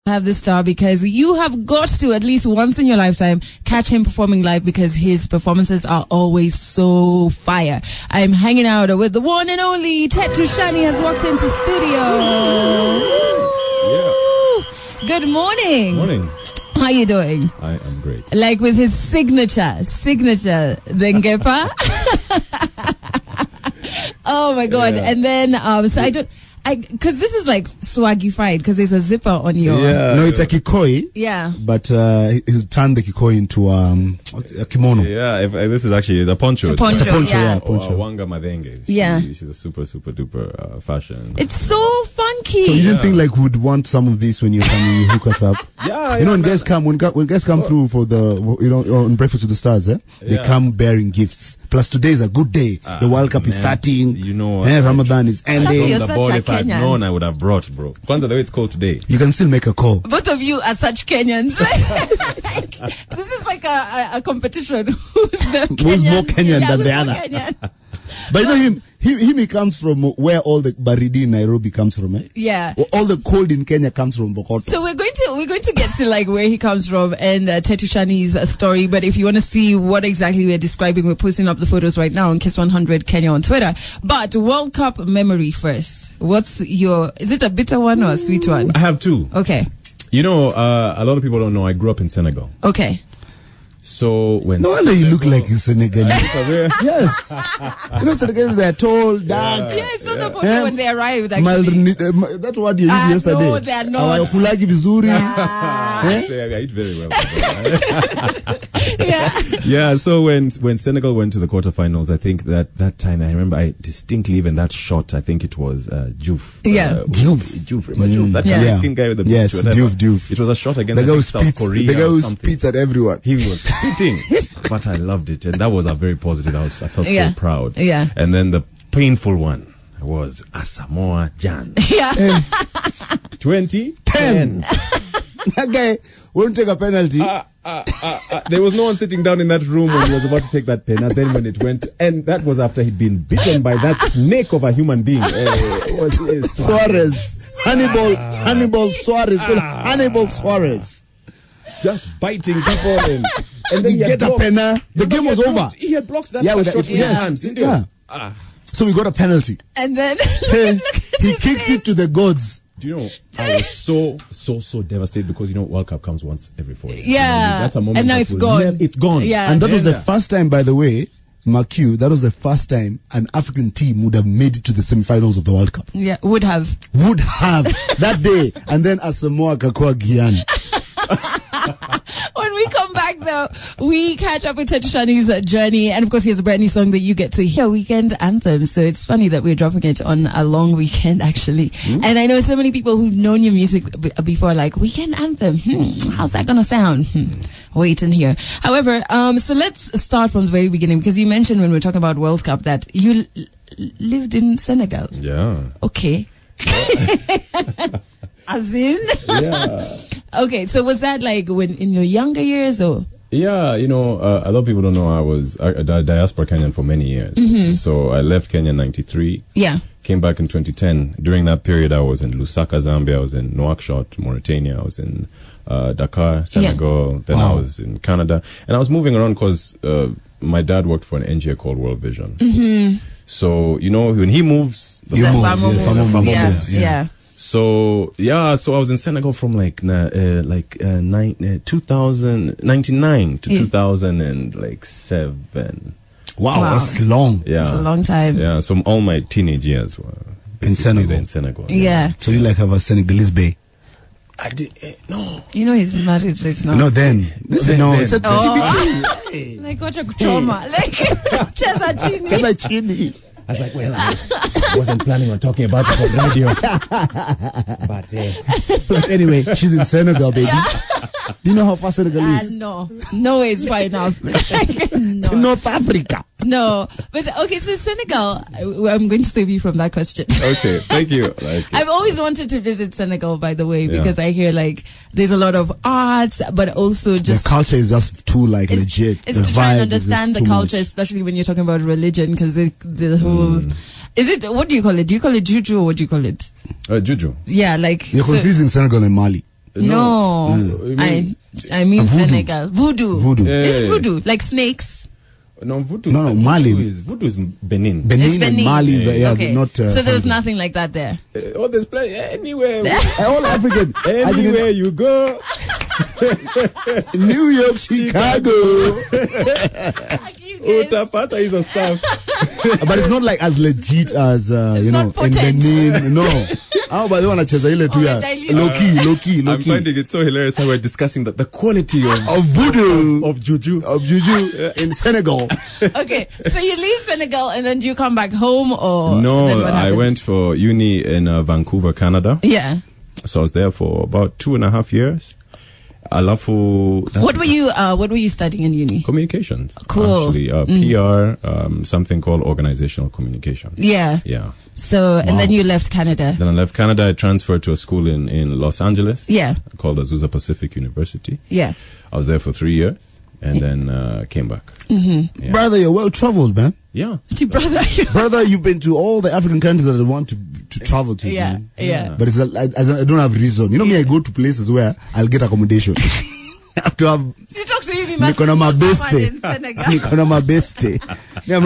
have this star because you have got to, at least once in your lifetime, catch him performing live because his performances are always so fire. I'm hanging out with the one and only Teru Shani has walked into studio. Yeah. Good morning. Morning. How you doing? I am great. Like with his signature, Dengepa. Oh my God. Yeah. And then, because this is like swaggified because there's a zipper on your... Yeah. No, it's a kikoi. Yeah. But he's turned the kikoi into a kimono. Yeah, this is actually a poncho. A poncho, yeah. Poncho. Wanga Madenge. She's a super, super duper fashion. It's so funky. So you didn't think like we'd want some of this when you come and you hook us up? Yeah. You know, when guests come through for the, on Breakfast with the Stars, they come bearing gifts. Plus today is a good day. The World Cup is starting. You know, Ramadan is ending. You're such a Kenyan. If I'd known, I would have brought, bro. Kwanza, the way it's called today. You can still make a call. Both of you are such Kenyans. This is like a competition. Who's more Kenyan than the other? But you know him, he comes from where all the baridi in Nairobi comes from, eh? Yeah. All the cold in Kenya comes from Bokoto. So we're going to get to like where he comes from and Teru Shani's story. But if you want to see what exactly we're describing, we're posting up the photos right now on Kiss 100 Kenya on Twitter. But World Cup memory first. Is it a bitter one or a sweet one? I have two. Okay. You know, a lot of people don't know I grew up in Senegal. Okay. So when no wonder you look like a Senegalese. Yes. You know, Senegalese, they're tall, dark. Yeah, I saw the photo when they arrived, actually. That's what you used yesterday. No, they are not. Fulagi vizuri. I eat very well. Yeah. Yeah, so when Senegal went to the quarterfinals, I think that time, I remember I distinctly, even that shot, I think it was Diouf. Yeah. Diouf. That skin guy with the yes, Diouf. It was a shot against South Korea. The guy who spits at everyone. He was spitting, but I loved it, and that was a very positive. I felt so proud. Yeah. And then the painful one was Asamoah Gyan. Yeah. 2010. That guy won't take a penalty. There was no one sitting down in that room when he was about to take that pen. And then when it went, and that was after he'd been bitten by that snake of a human being. Suarez. Hannibal Suarez. Hannibal Suarez. Just biting people and then you get a penna. The game was over. He had blocked that with shot with his hands. Yeah. So we got a penalty. And then he kicked it to the gods. Do you know, I was so devastated because, you know, World Cup comes once every 4 years. Yeah. That's a moment. And now it's gone. It's gone. Yeah. And that was the first time, by the way, Marquis, that was the first time an African team would have made it to the semifinals of the World Cup. Yeah, would have that day. And then Asamoah Gyan. When we come back, though, we catch up with Teru Shani's journey. And, of course, he has a brand new song that you get to hear, Weekend Anthem. So it's funny that we're dropping it on a long weekend, actually. And I know so many people who've known your music before, like, Weekend Anthem. How's that going to sound? Wait and hear. However, so let's start from the very beginning, because you mentioned when we were talking about World Cup that you lived in Senegal. Yeah. Okay. As in? Yeah. Okay, so was that like when in your younger years or? Yeah, you know, a lot of people don't know I was a diaspora Kenyan for many years. So I left Kenya in 93. Yeah. Came back in 2010. During that period, I was in Lusaka, Zambia. I was in Nouakchott, Mauritania. I was in Dakar, Senegal. Yeah. Then I was in Canada. And I was moving around because my dad worked for an NGO called World Vision. So, you know, when he moves, the family moves. Yeah. So I was in Senegal from 1999 to 2007. Wow, that's long. Yeah, it's a long time. Yeah, so all my teenage years were in Senegal. Yeah. So you like have a Senegalese bay? I did no. You know he's married right now. No, then it's a TBT. Like what a trauma. Like Chesa Chini. I was like, well, I wasn't planning on talking about it on radio. But anyway, she's in Senegal, baby. Do you know how far Senegal is? No way it's far enough. No. North Africa. No, but okay, so Senegal, I'm going to save you from that question. Okay, thank you. I've always wanted to visit Senegal, by the way, because I hear like there's a lot of arts, but also just the culture is just too legit. It's to try and understand the culture, especially when you're talking about religion, because the whole. Is it, what do you call it? Do you call it juju or what do you call it? Juju. Yeah, like you're confusing Senegal and Mali. No. I mean Voodoo. Senegal. Voodoo. Voodoo. It's voodoo. Like snakes. No, voodoo. No, Mali. Voodoo is Benin. Benin and Mali, Okay. not. So there's something. nothing like that there. There's plenty. Anywhere. All African. Anywhere you go. New York, Chicago. Utapata hizo stuff. But it's not like as legit as you know, not in potent. Benin. No. How about the one nacheza ile tu ya low key. I'm finding it so hilarious how we're discussing the quality Of voodoo. of juju. Of juju in Senegal. Okay, so you leave Senegal and then do you come back home or then No, what I happens? went for uni in Vancouver, Canada. Yeah. So I was there for about 2.5 years. Alafu. What were you studying in uni? Communications. Cool. Actually, PR, something called organizational communication. Yeah. Yeah. So and then you left Canada. Then I left Canada. I transferred to a school in Los Angeles. Yeah. Called Azusa Pacific University. Yeah. I was there for 3 years and then came back. Mm-hmm. Yeah. Brother, you're well traveled, man. Yeah. Brother. Brother, you've been to all the African countries that I want to travel to. Yeah. Man. Yeah. But it's I don't have reason. You know me, I go to places where I'll get accommodation. I have to have. You talk to him, you must Niko na know mabeste. someone in Senegal. Niko na mabeste. Yeah,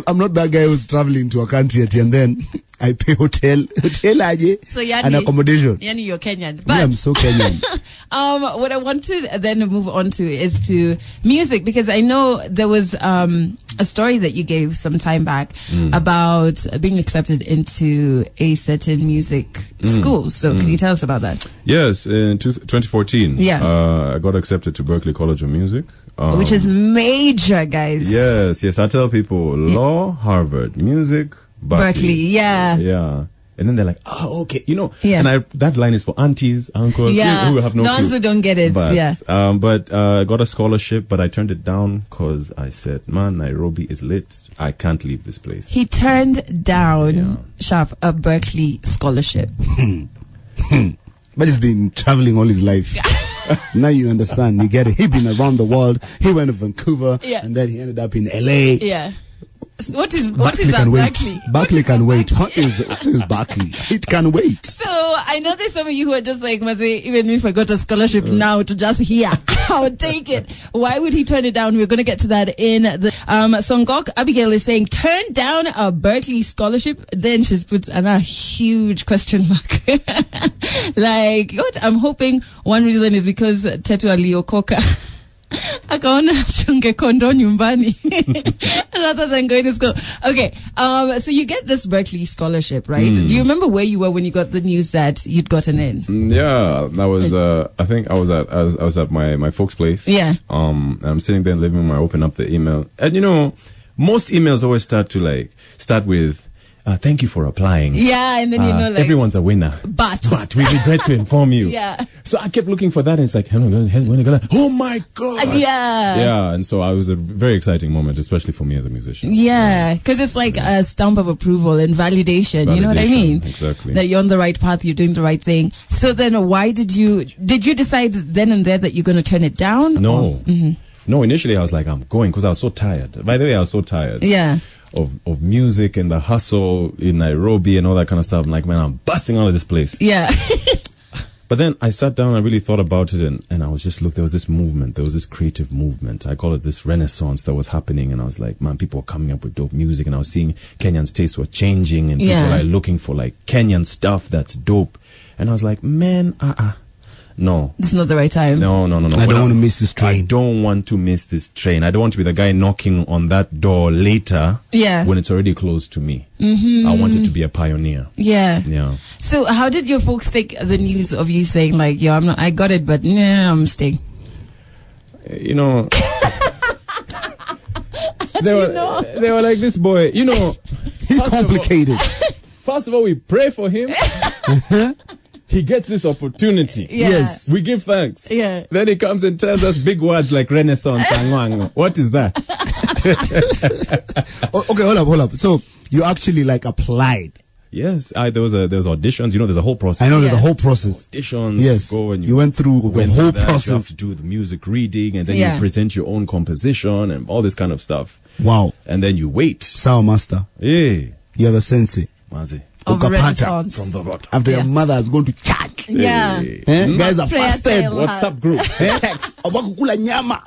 I'm not that guy who's traveling to a country and then I pay hotel aje So yani, and accommodation. Yani you're Kenyan. Me, But I'm so Kenyan. what I want to then move on to is to music, because I know there was a story that you gave some time back about being accepted into a certain music school. So can you tell us about that? Yes, in 2014. Yeah. I got accepted to Berklee College of Music. Which is major, guys. Yes. I tell people law, Harvard, music, Berkeley, yeah. Yeah. And then they're like, oh, okay. You know, Yeah. and that line is for aunties, uncles, Yeah. who have no The clue. ones who don't get it. But, Yeah. I got a scholarship, but I turned it down because I said, man, Nairobi is lit. I can't leave this place. He turned down, Shaf, a Berkeley scholarship. But he's been traveling all his life. Now you understand. You get it. He's been around the world. He went to Vancouver, Yeah. and then he ended up in LA. Yeah. What is Barclay that can wait. Berkeley? Barclay can wait. What is Barclay? It can wait. So I know there's some of you who are just like, Mazi, even if I got a scholarship now to just hear, I would take it. Why would he turn it down? We're going to get to that in the Songok. Abigail is saying, turn down a Berkeley scholarship. Then she's put a huge question mark. Like, what? I'm hoping one reason is because Tetu aliokoka. Akaona chunge kondo nyumbani rather than going to school. Okay, so you get this Berkeley scholarship, right? Do you remember where you were when you got the news that you'd gotten in? Yeah, that was. I think I was at my folks' place. Yeah. I'm sitting there in the living room. I open up the email, and you know, most emails always start with, "Thank you for applying." Yeah, and then you know, like, everyone's a winner. But we regret to inform you. Yeah. So I kept looking for that, and it's like, oh my god. Yeah. Yeah, and so it was a very exciting moment, especially for me as a musician. Yeah, because it's like a stamp of approval and validation. You know what I mean? Exactly. That you're on the right path, you're doing the right thing. So then, why did you decide then and there that you're going to turn it down? No. No, initially I was like, I'm going because I was so tired. By the way, I was so tired. Yeah. Of music and the hustle in Nairobi and all that kind of stuff. I'm like, man, I'm busting out of this place. Yeah. But then I sat down, I really thought about it, and I was just, there was this movement, there was this creative movement. I call it this renaissance that was happening, and I was like, man, people were coming up with dope music, and I was seeing Kenyan's tastes were changing, and people are looking for like Kenyan stuff that's dope. And I was like, man, no. This is not the right time. No. I don't want to miss this train. I don't want to miss this train. I don't want to be the guy knocking on that door later when it's already closed to me. I wanted to be a pioneer. Yeah. Yeah. So how did your folks take the news of you saying like, yo, I got it, but nah, I'm staying? You know, they were like, this boy, you know, he's complicated. First of all, we pray for him. He gets this opportunity. Yeah. Yes. We give thanks. Yeah. Then he comes and tells us big words like renaissance. What is that? Okay, hold up. So you actually like applied. Yes, there was auditions. You know, there's a whole process. I know there's a whole process. Auditions. Yes. Go and you went through the whole process. You have to do the music reading, and then you present your own composition and all this kind of stuff. Wow. And then you wait. Sour master. Yeah. You're a sensei. Mazi. of Ukapata. Renaissance. From the bottom. After your mother has gone to church. Yeah. Guys are Prayer fasted. time. WhatsApp group. Text. Abakukula nyama.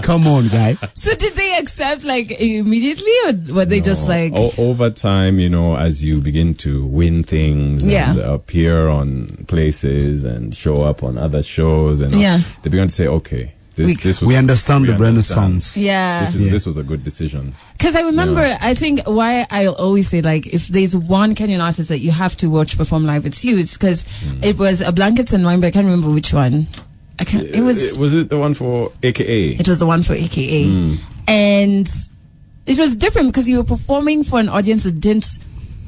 Come on, guy. So did they accept like immediately, or were they just like? Over time, as you begin to win things Yeah. and appear on places and show up on other shows, and Yeah. they began to say, okay, this was, We understand the understand. Renaissance. Yeah. This was a good decision. Because I remember, I think why I'll always say, like, if there's one Kenyan artist that you have to watch perform live, it's you. It's because it was a Blankets and Wine, but I can't remember which one. It Was it the one for AKA? It was the one for AKA. And it was different because you were performing for an audience that didn't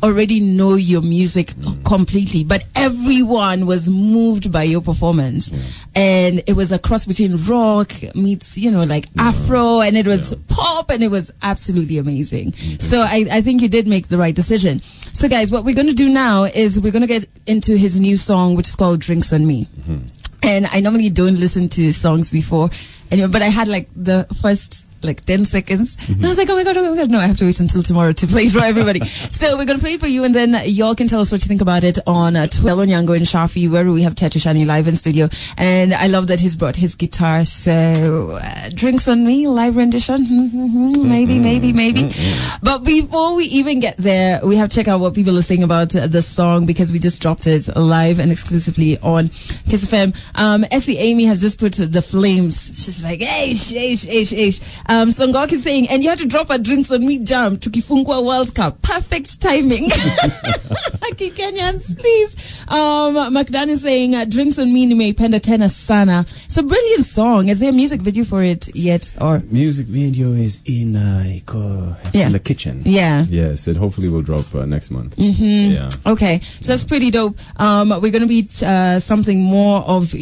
already know your music completely, but everyone was moved by your performance. And it was a cross between rock meets, like Afro, and it was pop, and it was absolutely amazing. So I think you did make the right decision. So guys, what we're going to do now is we're going to get into his new song, which is called Drinks on Me. And I normally don't listen to songs before, but I had like the first 10 seconds. And I was like, oh my God, no, I have to wait until tomorrow to play it for everybody. So we're going to play it for you, and then y'all can tell us what you think about it on Twelve Onyango and Shafi, where we have Teru Shani live in studio. And I love that he's brought his guitar. So Drinks on Me, live rendition. Maybe. But before we even get there, we have to check out what people are saying about the song, because we just dropped it live and exclusively on Kiss FM. Essie Amy has just put the flames. She's like, hey. Songok is saying, and you had to drop a Drinks on Me jam to Kifungwa World Cup. Perfect timing. Okay, Kenyans, please. Macdan is saying, Drinks on Me nimeipenda tena sana. It's a brilliant song. Is there a music video for it yet? Or Music video is in the kitchen. Yeah. Yes, it hopefully will drop next month. Yeah. Okay, so that's pretty dope. We're going to be something more of